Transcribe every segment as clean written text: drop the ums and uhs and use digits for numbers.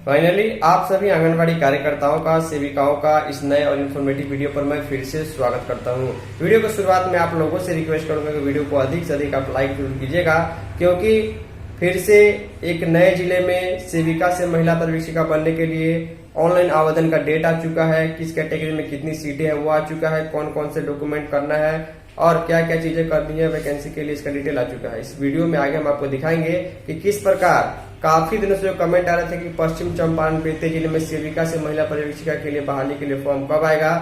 Finally आप सभी आंगनबाड़ी कार्यकर्ताओं का, सेविकाओं का इस नए और इन्फॉर्मेटिव वीडियो पर मैं फिर से स्वागत करता हूं। वीडियो को शुरुआत में आप लोगों से रिक्वेस्ट करूंगा कि वीडियो को अधिक से अधिक आप लाइक जरूर कीजिएगा, क्योंकि फिर से एक नए जिले में सेविका से महिला पर्यवेक्षिका बनने के लिए ऑनलाइन आवेदन का डेट आ चुका है। किस कैटेगरी में कितनी सीटें हैं वो आ चुका है, कौन कौन से डॉक्यूमेंट करना है और क्या क्या चीजें करनी है वैकेंसी के लिए, इसका डिटेल आ चुका है। इस वीडियो में आगे हम आपको दिखाएंगे कि किस प्रकार काफी दिनों से जो कमेंट आ रहे थे कि पश्चिम चंपारण बेतिया जिले में सेविका से महिला पर्यवेक्षिका के लिए बहाली के लिए फॉर्म कब आएगा।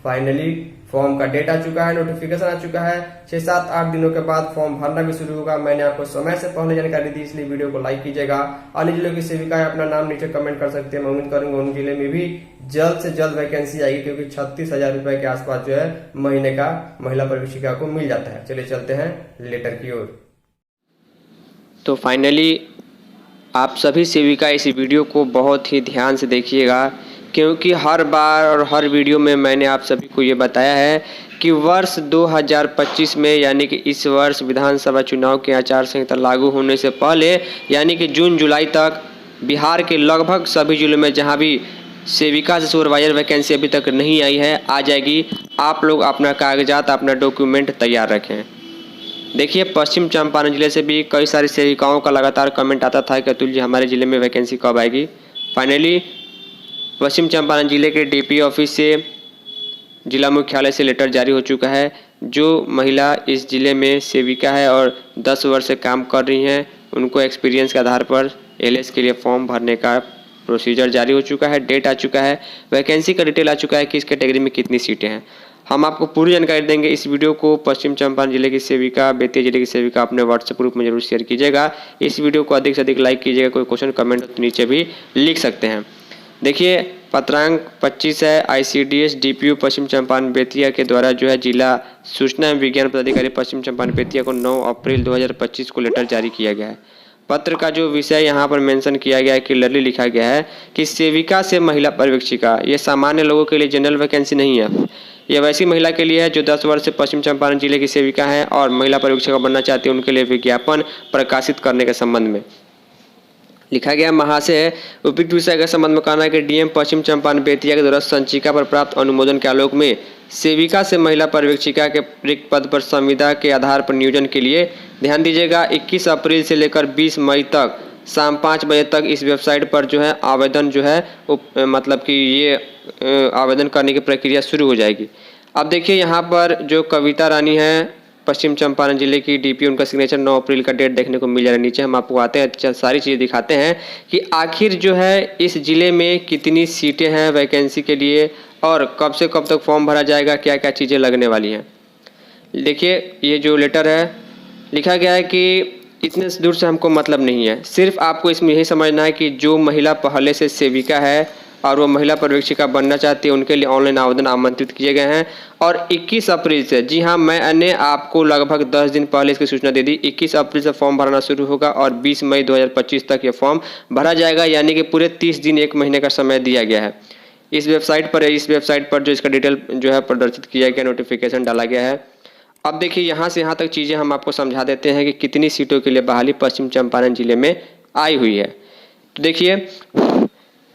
फाइनली फॉर्म का डेट आ चुका है, नोटिफिकेशन आ चुका है। 6-7-8 दिनों के बाद फॉर्म भरना भी शुरू होगा। मैंने आपको समय से पहले जानकारी दी, इसलिए वीडियो को लाइक कीजिएगा। अन्य जिलों की सेविकाएं अपना नाम नीचे कमेंट कर सकते हैं। मैं उम्मीद करूंगा उन जिले में भी जल्द से जल्द वैकेंसी आएगी, क्योंकि 36,000 रुपए के आसपास जो है महीने का महिला पर्यवेक्षिका को मिल जाता है। चलिए चलते हैं लेटर की ओर। तो फाइनली आप सभी सेविका इस वीडियो को बहुत ही ध्यान से देखिएगा, क्योंकि हर बार और हर वीडियो में मैंने आप सभी को ये बताया है कि वर्ष 2025 में, यानी कि इस वर्ष विधानसभा चुनाव की आचार संहिता लागू होने से पहले, यानी कि जून जुलाई तक बिहार के लगभग सभी जिलों में जहां भी सेविका से सुपरवाइजर वैकेंसी अभी तक नहीं आई है, आ जाएगी। आप लोग अपना कागजात, अपना डॉक्यूमेंट तैयार रखें। देखिए, पश्चिम चंपारण जिले से भी कई सारी सेविकाओं का लगातार कमेंट आता था कि अतुल जी हमारे ज़िले में वैकेंसी कब आएगी। फाइनली पश्चिम चंपारण जिले के डीपी ऑफिस से, जिला मुख्यालय से लेटर जारी हो चुका है। जो महिला इस ज़िले में सेविका है और 10 वर्ष से काम कर रही हैं, उनको एक्सपीरियंस के आधार पर एलएस के लिए फॉर्म भरने का प्रोसीजर जारी हो चुका है। डेट आ चुका है, वैकेंसी का डिटेल आ चुका है कि इस कैटेगरी में कितनी सीटें हैं। हम आपको पूरी जानकारी देंगे। इस वीडियो को पश्चिम चंपारण जिले की सेविका, बेतिया जिले की सेविका अपने व्हाट्सएप ग्रुप में जरूर शेयर कीजिएगा। इस वीडियो को अधिक से अधिक लाइक कीजिएगा। कोई क्वेश्चन कमेंट तो नीचे भी लिख सकते हैं। देखिए, पत्रांक 25 है। आईसीडीएस डीपीयू पश्चिम चंपारण बेतिया के द्वारा जो है जिला सूचना एवं विज्ञान पदाधिकारी पश्चिम चंपारण बेतिया को 9 अप्रैल 2025 को लेटर जारी किया गया है। पत्र का जो विषय यहाँ पर मेंशन किया गया है, क्लियरली लिखा गया है कि सेविका से महिला पर्यवेक्षिका, ये सामान्य लोगों के लिए जनरल वैकेंसी नहीं है। यह वैसी महिला के लिए है जो 10 वर्ष से पश्चिम चंपारण जिले की सेविका है और महिला पर्यवेक्षिका बनना चाहती है। उनके लिए विज्ञापन प्रकाशित करने के संबंध में लिखा गया। महाशय, उपयुक्त विषय के संबंध में कहना है कि डीएम पश्चिम चंपारण बेतिया के द्वारा संचिका पर प्राप्त अनुमोदन के आलोक में सेविका से महिला पर्यवेक्षिका के रिक्त पद पर संविदा के आधार पर नियोजन के लिए ध्यान दीजिएगा। 21 अप्रैल से लेकर 20 मई तक शाम 5 बजे तक इस वेबसाइट पर जो है आवेदन जो है मतलब कि ये आवेदन करने की प्रक्रिया शुरू हो जाएगी। अब देखिए, यहाँ पर जो कविता रानी है पश्चिम चंपारण जिले की डीपी, उनका सिग्नेचर 9 अप्रैल का डेट देखने को मिल जा रहा है। नीचे हम आपको आते हैं, सारी चीज़ें दिखाते हैं कि आखिर जो है इस जिले में कितनी सीटें हैं वैकेंसी के लिए और कब से कब तक फॉर्म भरा जाएगा, क्या क्या चीज़ें लगने वाली हैं। देखिए, ये जो लेटर है लिखा गया है कि इतने दूर से हमको मतलब नहीं है, सिर्फ आपको इसमें यही समझना है कि जो महिला पहले से सेविका है और वो महिला पर्यवेक्षिका बनना चाहती है, उनके लिए ऑनलाइन आवेदन आमंत्रित किए गए हैं। और 21 अप्रैल से, जी हाँ, मैंने आपको लगभग 10 दिन पहले इसकी सूचना दे दी, 21 अप्रैल से फॉर्म भरना शुरू होगा और 20 मई 2025 तक ये फॉर्म भरा जाएगा। यानी कि पूरे 30 दिन, 1 महीने का समय दिया गया है। इस वेबसाइट पर जो इसका डिटेल जो है प्रदर्शित किया गया, नोटिफिकेशन डाला गया है। अब देखिए, यहाँ से यहाँ तक चीज़ें हम आपको समझा देते हैं कि कितनी सीटों के लिए बहाली पश्चिम चंपारण जिले में आई हुई है। तो देखिए,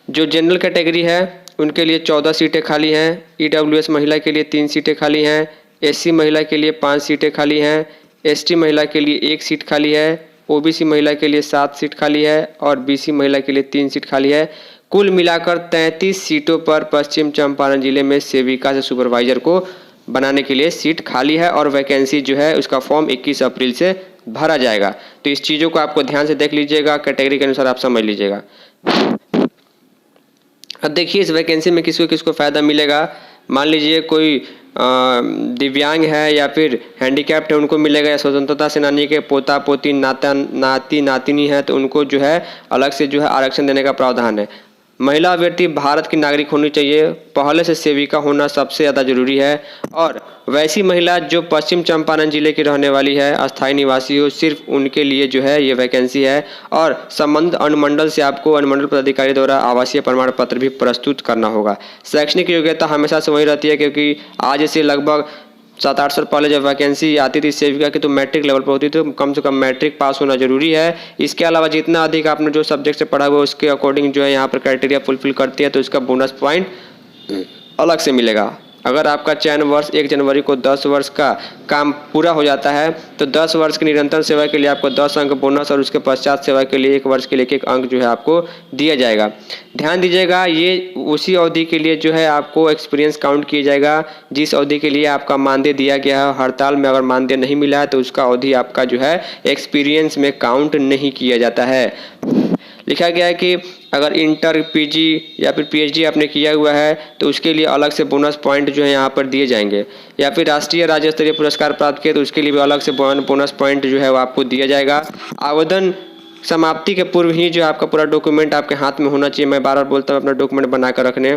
जो जनरल कैटेगरी है उनके लिए 14 सीटें खाली हैं। ईडब्ल्यूएस महिला के लिए 3 सीटें खाली हैं। एससी महिला के लिए 5 सीटें खाली हैं। एसटी महिला के लिए 1 सीट खाली है। ओबीसी महिला के लिए 7 सीट खाली है और बीसी महिला के लिए 3 सीट खाली है। कुल मिलाकर 33 सीटों पर पश्चिम चंपारण जिले में सेविका से सुपरवाइजर को बनाने के लिए सीट खाली है और वैकेंसी जो है उसका फॉर्म 21 अप्रैल से भरा जाएगा। तो इस चीज़ों को आपको ध्यान से देख लीजिएगा, कैटेगरी के अनुसार आप समझ लीजिएगा। अब देखिए, इस वैकेंसी में किसको किसको फ़ायदा मिलेगा। मान लीजिए कोई दिव्यांग है या फिर हैंडीकैप्ड है, उनको मिलेगा। या स्वतंत्रता सेनानी के पोता पोती नाती नातिनी है तो उनको जो है अलग से जो है आरक्षण देने का प्रावधान है। महिला अभ्यर्थी भारत की नागरिक होनी चाहिए, पहले से सेविका होना सबसे ज़्यादा जरूरी है। और वैसी महिला जो पश्चिम चंपारण जिले की रहने वाली है, अस्थायी निवासी हो, सिर्फ उनके लिए जो है ये वैकेंसी है। और संबंधित अनुमंडल से आपको अनुमंडल पदाधिकारी द्वारा आवासीय प्रमाण पत्र भी प्रस्तुत करना होगा। शैक्षणिक योग्यता हमेशा से वही रहती है, क्योंकि आज से लगभग 7-8 साल पहले जब वैकेंसी आती थी सेविका की तो मैट्रिक लेवल पर होती थी, तो कम से कम मैट्रिक पास होना जरूरी है। इसके अलावा जितना अधिक आपने जो सब्जेक्ट से पढ़ा हुआ है उसके अकॉर्डिंग जो है यहाँ पर क्राइटेरिया फुलफिल करती है तो इसका बोनस पॉइंट अलग से मिलेगा। अगर आपका चयन वर्ष 1 जनवरी को 10 वर्ष का काम पूरा हो जाता है तो 10 वर्ष की निरंतर सेवा के लिए आपको 10 अंक बोनस और उसके पश्चात सेवा के लिए 1 वर्ष के लिए 1 अंक जो है आपको दिया जाएगा। ध्यान दीजिएगा, ये उसी अवधि के लिए जो है आपको एक्सपीरियंस काउंट किया जाएगा जिस अवधि के लिए आपका मानदेय दिया गया है। हड़ताल में अगर मानदेय नहीं मिला है तो उसका अवधि आपका जो है एक्सपीरियंस में काउंट नहीं किया जाता है। लिखा गया है कि अगर इंटर, पीजी या फिर पीएचडी आपने किया हुआ है तो उसके लिए अलग से बोनस पॉइंट जो है यहाँ पर दिए जाएंगे, या फिर राष्ट्रीय राज्य स्तरीय पुरस्कार प्राप्त किए तो उसके लिए भी अलग से बोनस पॉइंट जो है वो आपको दिया जाएगा। आवेदन समाप्ति के पूर्व ही जो आपका पूरा डॉक्यूमेंट आपके हाथ में होना चाहिए। मैं बार बार बोलता हूँ अपना डॉक्यूमेंट बनाकर रखने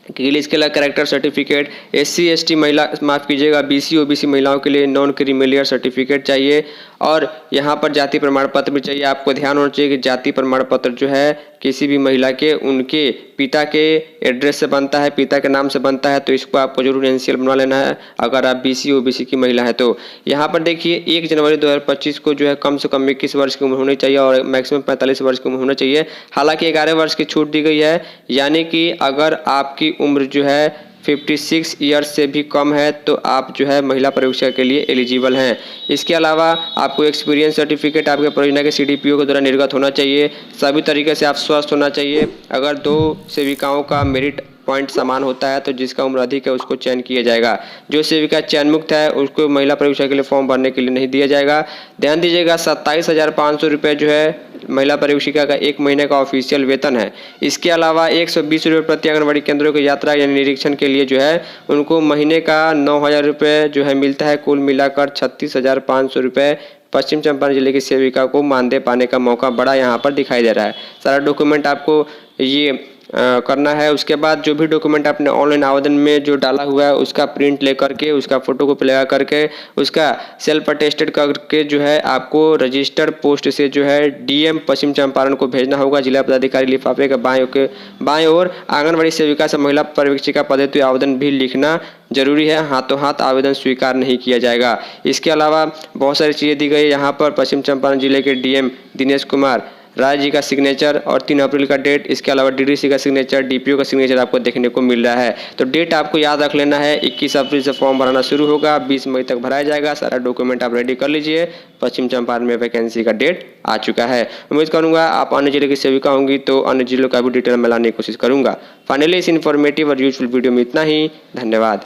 के लिए। इसके अलावा कैरेक्टर सर्टिफिकेट, SC ST महिला, माफ़ कीजिएगा, BC OBC महिलाओं के लिए नॉन क्रीमिलियर सर्टिफिकेट चाहिए और यहाँ पर जाति प्रमाण पत्र भी चाहिए। आपको ध्यान होना चाहिए कि जाति प्रमाण पत्र जो है किसी भी महिला के उनके पिता के एड्रेस से बनता है, पिता के नाम से बनता है, तो इसको आपको जरूर NCL बनवा लेना है अगर आप BC OBC की महिला है तो। यहाँ पर देखिए 1 जनवरी 2025 को जो है कम से कम 21 वर्ष की उम्र होनी चाहिए और मैक्सिमम 45 वर्ष की उम्र होनी चाहिए। हालांकि 11 वर्ष की छूट दी गई है, यानी कि अगर आपकी उम्र जो है 56 ईयर्स से भी कम है तो आप जो है महिला परीक्षा के लिए एलिजिबल हैं। इसके अलावा आपको एक्सपीरियंस सर्टिफिकेट आपके परियोजना के CDPO के द्वारा निर्गत होना चाहिए। सभी तरीके से आप स्वस्थ होना चाहिए। अगर 2 सेविकाओं का मेरिट पॉइंट समान होता है तो जिसका उम्र अधिक है उसको चयन किया जाएगा। जो सेविका चयन मुक्त है उसको महिला परीक्षा के लिए फॉर्म भरने के लिए नहीं दिया जाएगा। ध्यान दीजिएगा 27,500 रुपये जो है महिला परीक्षिका का 1 महीने का ऑफिशियल वेतन है। इसके अलावा 120 रुपये प्रति आंगनबाड़ी केंद्रों की यात्रा यानी निरीक्षण के लिए जो है उनको महीने का 9,000 रुपये जो है मिलता है। कुल मिलाकर 36,500 रुपये पश्चिम चंपारण जिले की सेविका को मानदेय पाने का मौका बड़ा यहाँ पर दिखाई दे रहा है। सारा डॉक्यूमेंट आपको ये करना है। उसके बाद जो भी डॉक्यूमेंट आपने ऑनलाइन आवेदन में जो डाला हुआ है उसका प्रिंट लेकर के, उसका फोटोकॉपी लगा करके, उसका सेल्फ अटेस्टेड करके जो है आपको रजिस्टर्ड पोस्ट से जो है DM पश्चिम चंपारण को भेजना होगा। जिला पदाधिकारी लिफाफे के बाएं ओर आंगनबाड़ी सेविका से महिला पर्यवेक्षिका पद हेतु आवेदन भी लिखना जरूरी है। हाथों हाथ आवेदन स्वीकार नहीं किया जाएगा। इसके अलावा बहुत सारी चीज़ें दी गई यहाँ पर। पश्चिम चंपारण जिले के DM दिनेश कुमार राय जी का सिग्नेचर और 3 अप्रैल का डेट। इसके अलावा DDC का सिग्नेचर, DPO का सिग्नेचर आपको देखने को मिल रहा है। तो डेट आपको याद रख लेना है। 21 अप्रैल से फॉर्म भराना शुरू होगा, 20 मई तक भराया जाएगा। सारा डॉक्यूमेंट आप रेडी कर लीजिए। पश्चिम चंपारण में वैकेंसी का डेट आ चुका है। उम्मीद करूंगा आप अन्य जिले की सेविका होंगी तो अन्य जिलों का भी डिटेल में लाने की कोशिश करूंगा। फाइनली इस इन्फॉर्मेटिव और यूजफुल वीडियो में इतना ही। धन्यवाद।